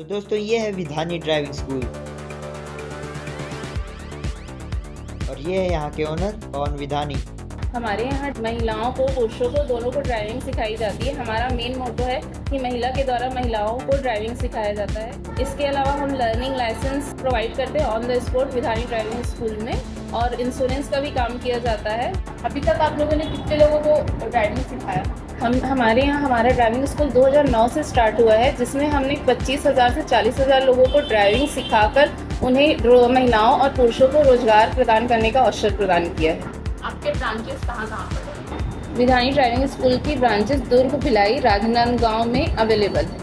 तो दोस्तों ये है विधानी ड्राइविंग स्कूल और ये है यहाँ के ओनर पवन विधानी। हमारे यहाँ महिलाओं को पुरुषों को दोनों को ड्राइविंग सिखाई जाती है। हमारा मेन मोटो है कि महिला के द्वारा महिलाओं को ड्राइविंग सिखाया जाता है। इसके अलावा हम लर्निंग लाइसेंस प्रोवाइड करते हैं on the spot Vidhani driving school में, और इंश्योरेंस का भी काम किया जाता है। अभी तक आप लोगों ने कितने लोगों को ड्राइविंग सिखाया? हमारे यहाँ हमारा ड्राइविंग स्कूल 2009 से स्टार्ट हुआ है, जिसमें हमने 25,000 से 40,000 लोगों को ड्राइविंग सिखाकर उन्हें महिलाओं और पुरुषों को रोजगार प्रदान करने का अवसर प्रदान किया है। आपके ब्रांचेस कहाँ पर हैं? विधानी ड्राइविंग स्कूल की ब्रांचेस दुर्ग, भिलाई, राजनांदगांव में अवेलेबल है।